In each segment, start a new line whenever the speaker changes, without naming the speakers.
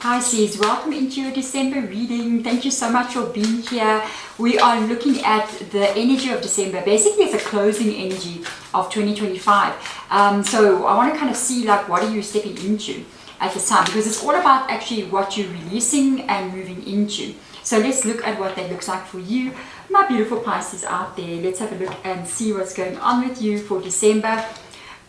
Pisces, welcome into your December reading. Thank you so much for being here. We are looking at the energy of December. Basically, it's a closing energy of 2025. So I want to kind of see like what are you stepping into at this time, because it's all about actually what you're releasing and moving into. So let's look at what that looks like for you, my beautiful Pisces out there. Let's have a look and see what's going on with you for December.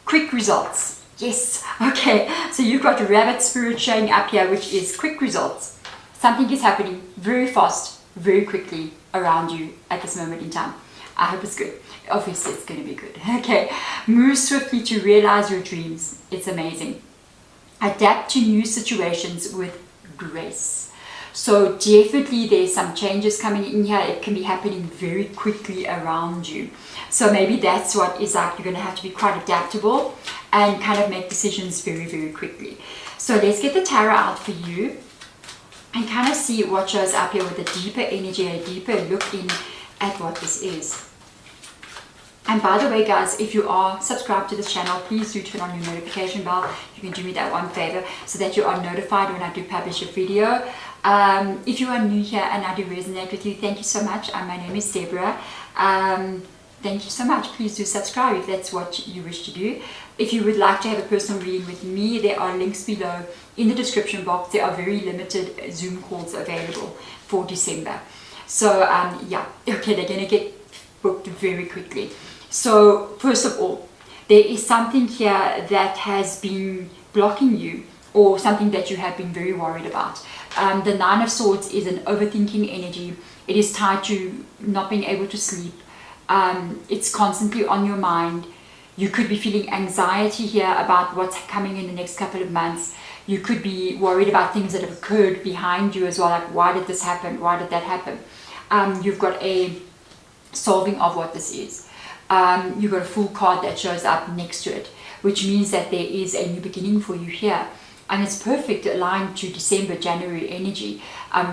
Quick results. Yes, okay, so you've got rabbit spirit showing up here, which is quick results. Something is happening very fast, very quickly around you at this moment in time. I hope it's good. Obviously, it's going to be good. Okay, move swiftly to realize your dreams. It's amazing. Adapt to new situations with grace. So definitely there's some changes coming in here. It can be happening very quickly around you. So maybe that's what is like, you're going to have to be quite adaptable and kind of make decisions very, very quickly. So let's get the tarot out for you and kind of see what shows up here with a deeper energy, a deeper look in at what this is. And by the way, guys, if you are subscribed to this channel, please do turn on your notification bell. You can do me that one favor so that you are notified when I do publish a video. If you are new here and I do resonate with you, thank you so much. My name is Deborah. Thank you so much. Please do subscribe if that's what you wish to do. If you would like to have a personal reading with me, there are links below in the description box. There are very limited Zoom calls available for December. So yeah, okay, they're going to get booked very quickly. So first of all, there is something here that has been blocking you, or something that you have been very worried about. The Nine of Swords is an overthinking energy. It is tied to not being able to sleep. It's constantly on your mind. You could be feeling anxiety here about what's coming in the next couple of months. You could be worried about things that have occurred behind you as well, like why did this happen? Why did that happen? You've got a solving of what this is. You've got a Fool card that shows up next to it, which means that there is a new beginning for you here. And it's perfect aligned to December, January energy.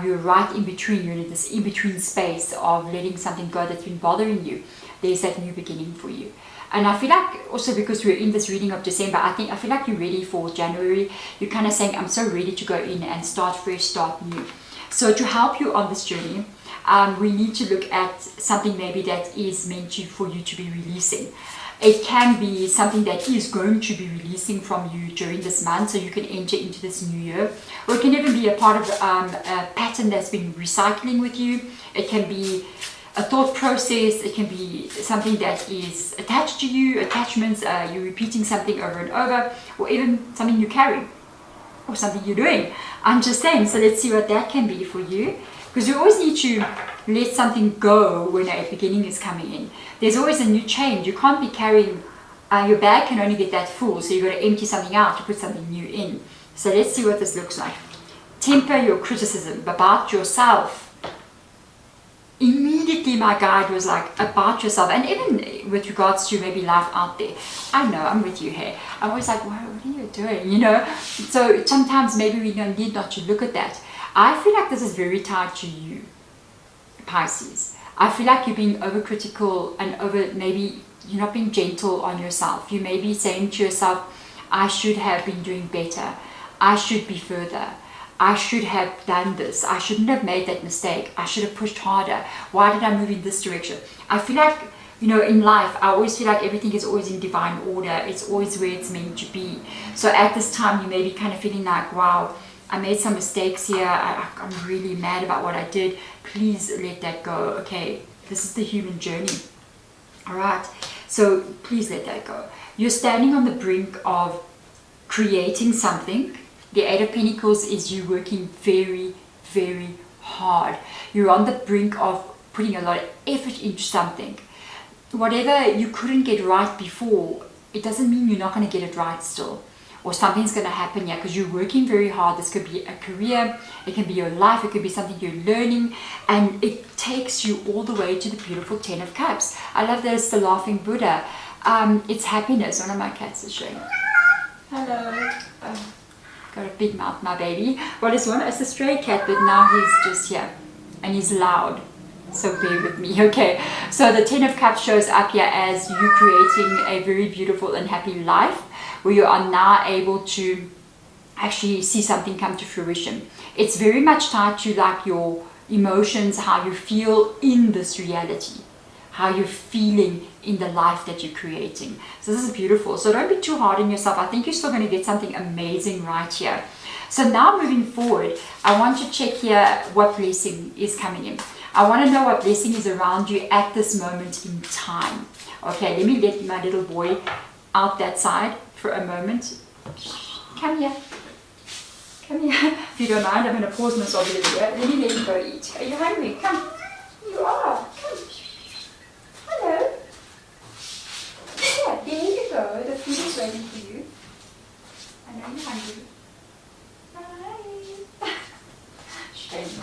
You're right in between. You're in this in-between space of letting something go that's been bothering you. There's that new beginning for you. And I feel like also because we're in this reading of December, I feel like you're ready for January. You're kind of saying, I'm so ready to go in and start fresh, start new. So to help you on this journey, we need to look at something maybe that is meant for you to be releasing. It can be something that is going to be releasing from you during this month, so you can enter into this new year. Or it can even be a part of a pattern that's been recycling with you. It can be a thought process. It can be something that is attached to you, attachments, you're repeating something over and over, or even something you carry or something you're doing. I'm just saying, so let's see what that can be for you. Because you always need to let something go when a beginning is coming in. There's always a new change. You can't be carrying, your bag can only get that full, so you've got to empty something out to put something new in. So let's see what this looks like. Temper your criticism about yourself. Immediately my guide was like, about yourself. And even with regards to maybe life out there. I know, I'm with you here. I'm always like, what are you doing? You know? So sometimes maybe we need not to look at that. I feel like this is very tied to you, Pisces. I feel like you're being overcritical and maybe you're not being gentle on yourself. You may be saying to yourself, I should have been doing better. I should be further. I should have done this. I shouldn't have made that mistake. I should have pushed harder. Why did I move in this direction? I feel like, you know, in life, I always feel like everything is always in divine order. It's always where it's meant to be. So at this time, you may be kind of feeling like, wow, I made some mistakes here. I'm really mad about what I did. Please let that go. Okay, this is the human journey. All right, so please let that go. You're standing on the brink of creating something. The Eight of Pentacles is you working very, very hard. You're on the brink of putting a lot of effort into something. Whatever you couldn't get right before, it doesn't mean you're not going to get it right still. Or something's going to happen here because you're working very hard. This could be a career, it can be your life, it could be something you're learning, and it takes you all the way to the beautiful Ten of Cups. I love that it's the laughing Buddha. It's happiness. One of my cats is showing. Hello. Got a big mouth, my baby. Well, it's a stray cat, but now he's just here and he's loud. So bear with me. Okay, so the Ten of Cups shows up here as you creating a very beautiful and happy life, where you are now able to actually see something come to fruition. It's very much tied to like your emotions, how you feel in this reality, how you're feeling in the life that you're creating. So this is beautiful. So don't be too hard on yourself. I think you're still going to get something amazing right here. So now moving forward, I want to check here what blessing is coming in. I want to know what blessing is around you at this moment in time. Okay, let me let my little boy out that side for a moment. Come here. Come here. If you don't mind, I'm going to pause myself a little bit. Let me let him go eat. Are you hungry? Come. You are. Come. Hello. Yeah, there you go. The food is waiting for you. I know you're hungry. Hi. Shame.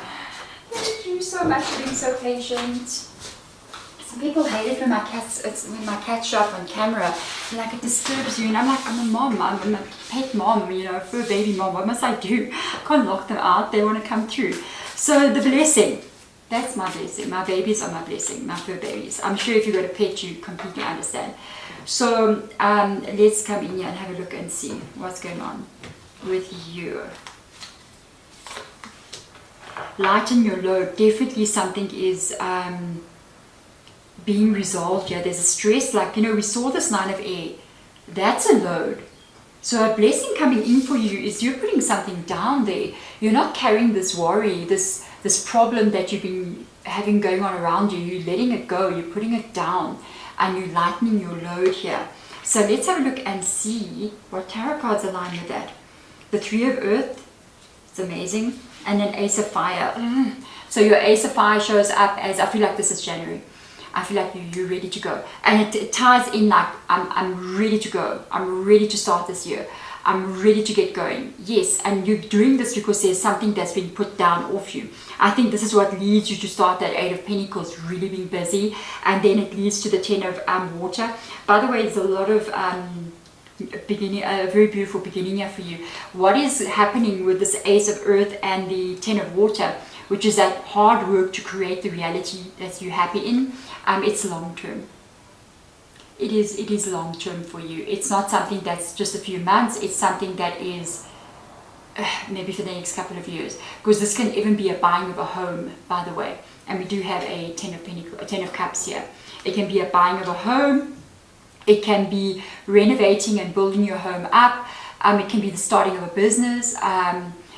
Thank you so much for being so patient. Some people hate it when my cats show up on camera. Like, it disturbs you, and I'm like, I'm a mom, I'm a pet mom, you know, fur baby mom. What must I do? I can't lock them out. They want to come through. So the blessing, that's my blessing. My babies are my blessing, my fur babies. I'm sure if you've got a pet, you completely understand. So let's come in here and have a look and see what's going on with you. Lighten your load. Definitely something is being resolved here. There's a stress, like, you know, we saw this 9 of air. That's a load. So a blessing coming in for you is you're putting something down there. You're not carrying this worry, this problem that you've been having going on around you. You're letting it go. You're putting it down, and you're lightening your load here. So let's have a look and see what tarot cards align with that. The 3 of Earth, it's amazing, and then Ace of Fire. So your Ace of Fire shows up as, I feel like this is January. I feel like you're ready to go, and it ties in like I'm ready to go. I'm ready to start this year. I'm ready to get going. Yes, and you're doing this because there's something that's been put down off you. I think this is what leads you to start that 8 of Pentacles, really being busy, and then it leads to the 10 of Water. By the way, there's a lot of beginning, a very beautiful beginning here for you. What is happening with this Ace of Earth and the 10 of Water, which is that hard work to create the reality that you're happy in? It's long term. It is long term for you. It's not something that's just a few months. It's something that is maybe for the next couple of years, because this can even be a buying of a home, by the way. And we do have a 10 of Pentacles, a 10 of Cups here. It can be a buying of a home. It can be renovating and building your home up. It can be the starting of a business.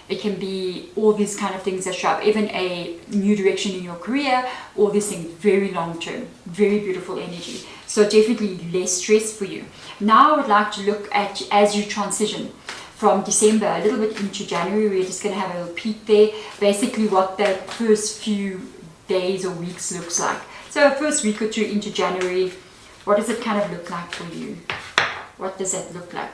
It can be all these kind of things that show up, even a new direction in your career, all these things, very long term, very beautiful energy. So definitely less stress for you. Now I would like to look at, as you transition from December a little bit into January, we're just going to have a little peek there, basically what the first few days or weeks looks like. So first week or two into January, what does it kind of look like for you? What does that look like?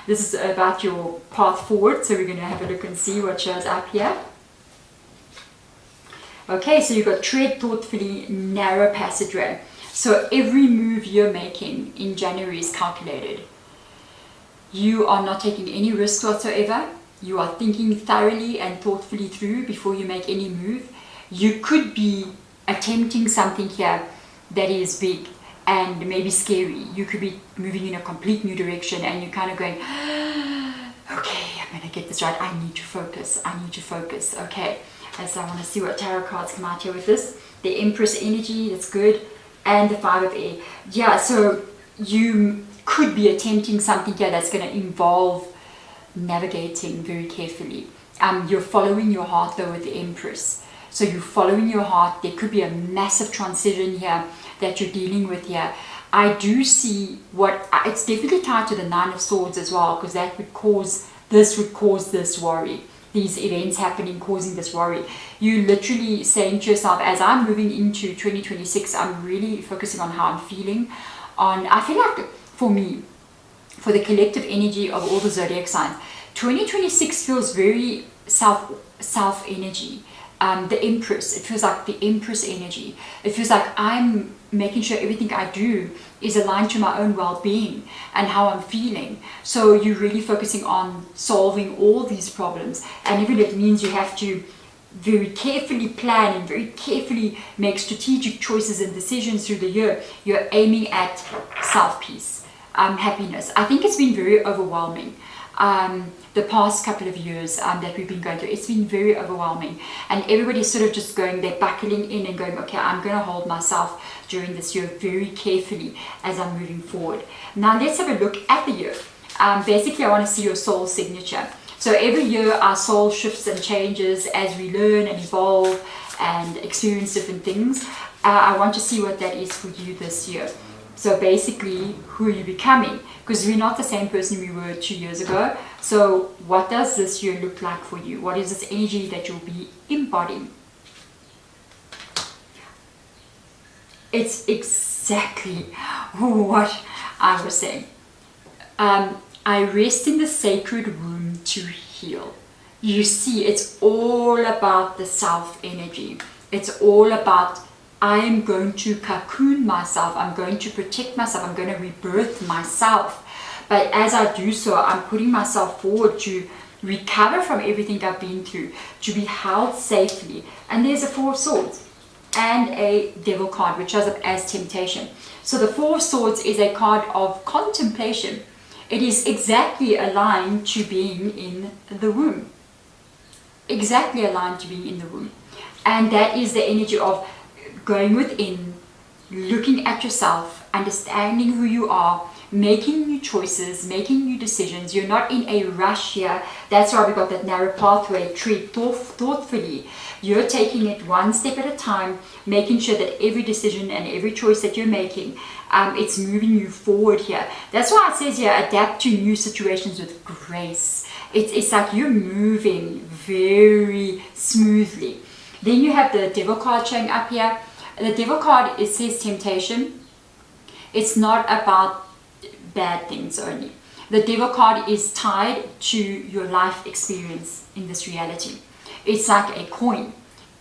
This is about your path forward, so we're going to have a look and see what shows up here. Okay, so you've got tread thoughtfully, narrow passageway. So every move you're making in January is calculated. You are not taking any risks whatsoever. You are thinking thoroughly and thoughtfully through before you make any move. You could be attempting something here that is big and maybe scary. You could be moving in a complete new direction, and you're kind of going, okay, I'm going to get this right. I need to focus. I need to focus. Okay, so I want to see what tarot cards come out here with this. The Empress energy, that's good. And the 5 of air. Yeah, so you could be attempting something here that's going to involve navigating very carefully. You're following your heart though with the Empress. So you're following your heart. There could be a massive transition here that you're dealing with here. I do see it's definitely tied to the 9 of Swords as well, because that would cause this worry. These events happening, causing this worry. You literally saying to yourself, as I'm moving into 2026, I'm really focusing on how I'm feeling. I feel like for me, for the collective energy of all the zodiac signs, 2026 feels very self energy. The Empress, it feels like the Empress energy. It feels like I'm making sure everything I do is aligned to my own well-being and how I'm feeling. So you're really focusing on solving all these problems, and even if it means you have to very carefully plan and very carefully make strategic choices and decisions through the year, you're aiming at self-peace, happiness. I think it's been very overwhelming. the past couple of years that we've been going through. It's been very overwhelming, and everybody's sort of just going, they're buckling in and going, okay, I'm going to hold myself during this year very carefully as I'm moving forward. Now let's have a look at the year. Basically, I want to see your soul signature. So every year our soul shifts and changes as we learn and evolve and experience different things. I want to see what that is for you this year. So basically, who are you becoming? Because we're not the same person we were 2 years ago. So what does this year look like for you? What is this energy that you'll be embodying? It's exactly what I was saying. I rest in the sacred womb to heal. You see, it's all about the self energy. It's all about, I am going to cocoon myself. I'm going to protect myself. I'm going to rebirth myself. But as I do so, I'm putting myself forward to recover from everything I've been through, to be held safely. And there's a Four of Swords and a Devil card, which shows up as temptation. So the Four of Swords is a card of contemplation. It is exactly aligned to being in the womb. Exactly aligned to being in the womb. And that is the energy of going within, looking at yourself, understanding who you are, making new choices, making new decisions. You're not in a rush here. That's why we got that narrow pathway. Treat thoughtfully. You're taking it one step at a time, making sure that every decision and every choice that you're making, it's moving you forward here. That's why it says here, adapt to new situations with grace. It's like you're moving very smoothly. Then you have the Devil card showing up here. The Devil card, it says temptation. It's not about bad things only. The Devil card is tied to your life experience in this reality. It's like a coin.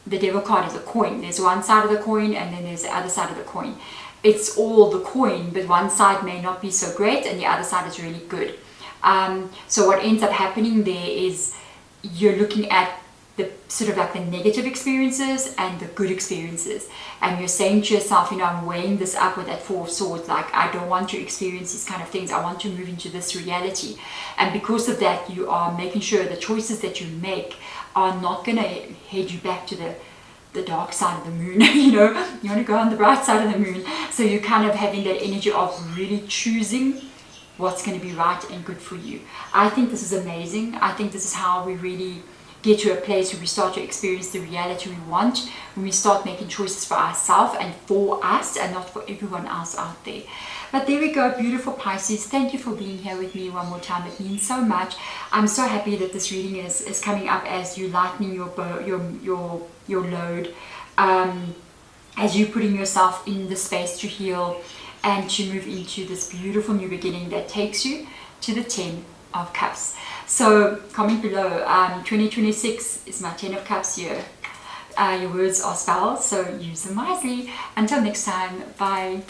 The Devil card is a coin. There's one side of the coin and then there's the other side of the coin. It's all the coin, but one side may not be so great and the other side is really good. So what ends up happening there is you're looking at the sort of like the negative experiences and the good experiences, and you're saying to yourself, you know, I'm weighing this up with that Four of Swords, like I don't want to experience these kind of things. I want to move into this reality, and because of that you are making sure the choices that you make are not going to head you back to the dark side of the moon. You know, you want to go on the bright side of the moon. So you're kind of having that energy of really choosing what's going to be right and good for you. I think this is amazing. I think this is how we really get to a place where we start to experience the reality we want, when we start making choices for ourselves and for us and not for everyone else out there. But there we go, beautiful Pisces. Thank you for being here with me one more time. It means so much. I'm so happy that this reading is coming up as you lightening your load, as you putting yourself in the space to heal and to move into this beautiful new beginning that takes you to the 10 of Cups. So comment below, 2026 is my 10 of Cups year. Your words are spells, so use them wisely. Until next time, bye.